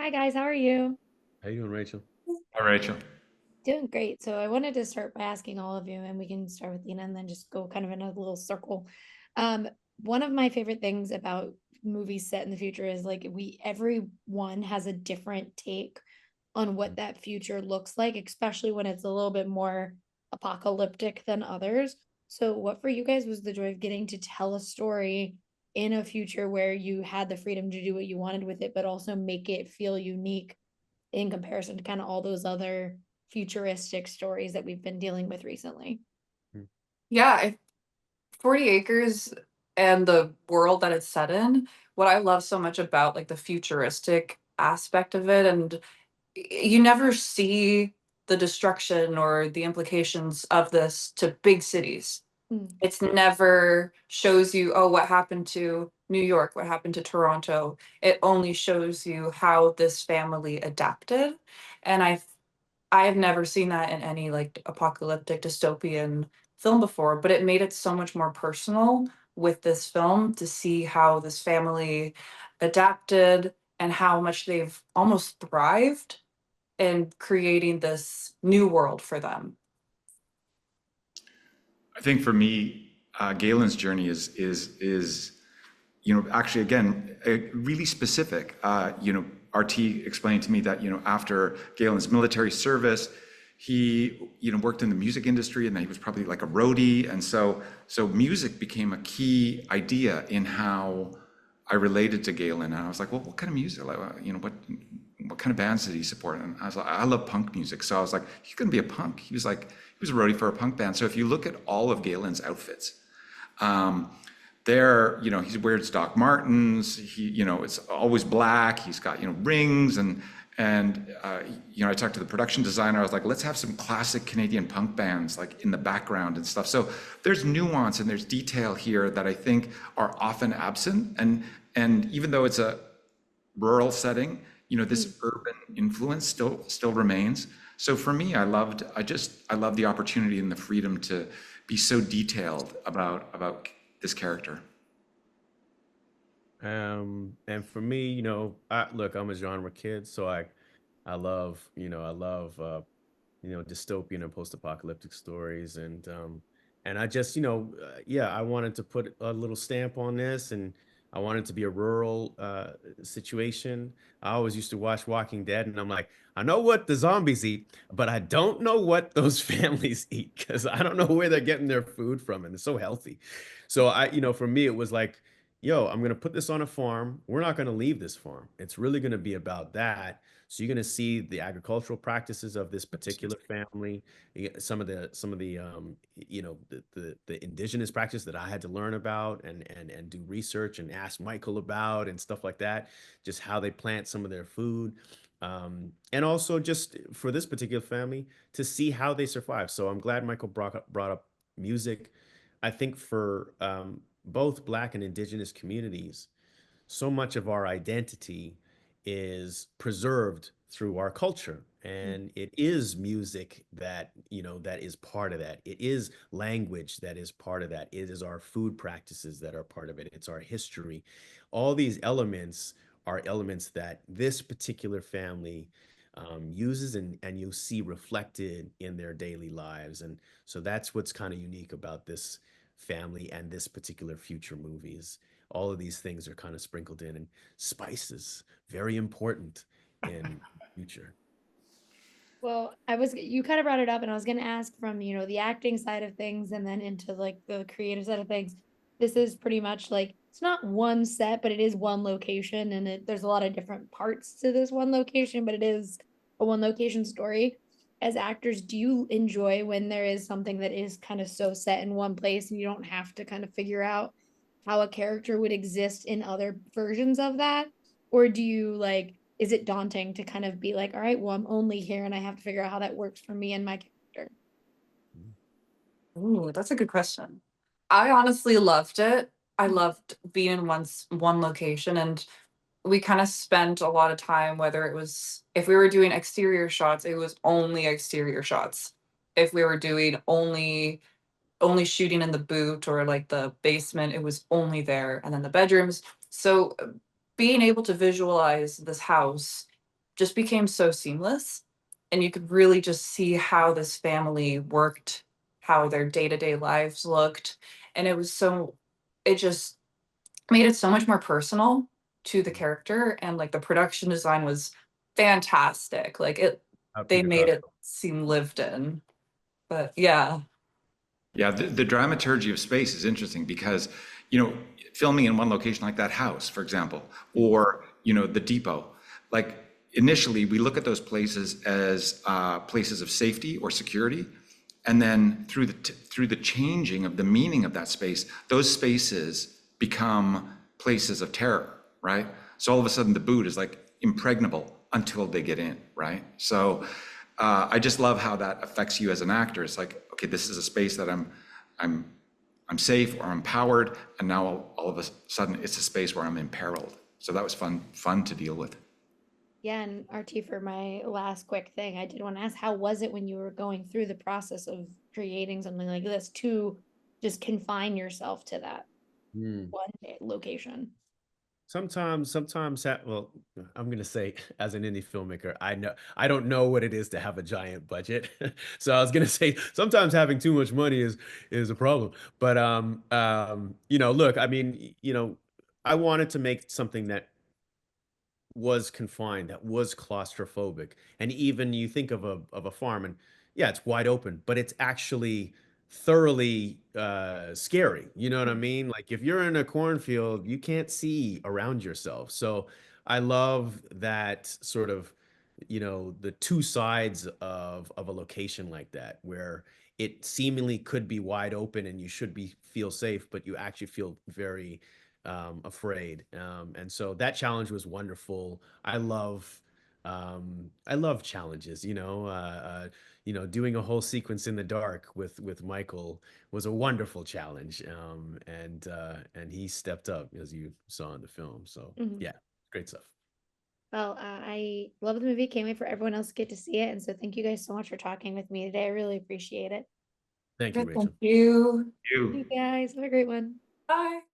Hi guys, how are you? How you doing, Rachel? Hi, Rachel. Doing great. So I wanted to start by asking all of you, and we can start with Lena and then just go kind of in a little circle. Um, One of my favorite things about movies set in the future is like everyone has a different take on what that future looks like, especially when it's a little bit more apocalyptic than others. So what for you guys was the joy of getting to tell a story in a future where you had the freedom to do what you wanted with it, but also make it feel unique in comparison to kind of all those other futuristic stories that we've been dealing with recently. Mm. Yeah, 40 Acres and the world that it's set in, what I love so much about like the futuristic aspect of it, and you never see the destruction or the implications of this to big cities. Mm. It's never shows you, oh, what happened to New York, what happened to Toronto. It only shows you how this family adapted. And I've never seen that in any like apocalyptic dystopian film before, but it made it so much more personal with this film to see how this family adapted and how much they've almost thrived in creating this new world for them. I think for me, Galen's journey is actually again really specific. RT explained to me that after Galen's military service, he worked in the music industry, and then he was probably like a roadie, and so music became a key idea in how I related to Galen. And I was like, well, what kind of music? Like, what kind of bands did he support? And I was like, I love punk music. So I was like, he's gonna be a punk. He was a roadie for a punk band. So if you look at all of Galen's outfits, um, he wears Doc Martens. It's always black. He's got, rings and I talked to the production designer. I was like, let's have some classic Canadian punk bands like in the background and stuff. So there's nuance and there's detail here that I think are often absent. And even though it's a rural setting, this urban influence still remains. So for me, I love the opportunity and the freedom to be so detailed about this character. And for me, look, I'm a genre kid, so I love dystopian and post-apocalyptic stories, and I just, yeah, I wanted to put a little stamp on this, and I wanted to be a rural situation. I always used to watch Walking Dead, and I'm like, I know what the zombies eat, but I don't know what those families eat because I don't know where they're getting their food from, and it's so healthy. So for me, it was like, yo, I'm gonna put this on a farm. We're not gonna leave this farm. It's really gonna be about that. So you're going to see the agricultural practices of this particular family, some of the the indigenous practice that I had to learn about and do research and ask Michael about and stuff like that, just how they plant some of their food. And also just for this particular family to see how they survive. So I'm glad Michael brought up music. I think for both Black and Indigenous communities, so much of our identity is preserved through our culture, and it is music that is part of that. It is language that is part of that. It is our food practices that are part of it. It's our history. All these elements are elements that this particular family uses, and you see reflected in their daily lives. And so that's what's kind of unique about this family and this particular future movies. All of these things are kind of sprinkled in, and spices, very important in future. Well, you kind of brought it up, and I was going to ask from, the acting side of things and then into like the creative side of things. This is pretty much like it's not one set, but it is one location, and there's a lot of different parts to this one location, but it is a one location story. As actors, do you enjoy when there is something that is kind of so set in one place and you don't have to kind of figure out how a character would exist in other versions of that? Or do you like, is it daunting to kind of be like, all right, well, I'm only here and I have to figure out how that works for me and my character? Ooh, that's a good question. I honestly loved it. I loved being in one location, and we kind of spent a lot of time, whether it was if we were doing exterior shots, it was only exterior shots. If we were doing only shooting in the boot or like the basement, it was only there, and then the bedrooms. So being able to visualize this house just became so seamless, and you could really just see how this family worked, how their day-to-day lives looked, and it just made it so much more personal to the character, and, like, the production design was fantastic, like, they Peter made Cox. it seem lived in, but yeah. Yeah, the dramaturgy of space is interesting because, filming in one location like that house, for example, or, the depot, like initially we look at those places as places of safety or security. And then through the changing of the meaning of that space, those spaces become places of terror, right? So all of a sudden the boot is like impregnable until they get in, right? So I just love how that affects you as an actor. It's like, okay, this is a space that I'm safe or I'm empowered, and now all of a sudden it's a space where I'm imperiled. So that was fun to deal with. Yeah, and RT, for my last quick thing, I did want to ask, how was it when you were going through the process of creating something like this to just confine yourself to that Mm. one location? Well, I'm gonna say as an indie filmmaker, I don't know what it is to have a giant budget. So I was gonna say sometimes having too much money is a problem. But look, I mean, I wanted to make something that was confined, that was claustrophobic. And even you think of a farm and yeah, it's wide open, but it's actually thoroughly scary. You know what I mean? Like if you're in a cornfield, you can't see around yourself. So I love that sort of, the two sides of a location like that, where it seemingly could be wide open and you should be feel safe, but you actually feel very afraid. And so that challenge was wonderful. I love challenges, doing a whole sequence in the dark with Michael was a wonderful challenge. And he stepped up, as you saw in the film. So Mhm. yeah, great stuff. Well, I love the movie. Can't wait for everyone else to get to see it. And so thank you guys so much for talking with me today. I really appreciate it. Thank you, Good, thank Rachel. you. You. You guys have a great one. Bye.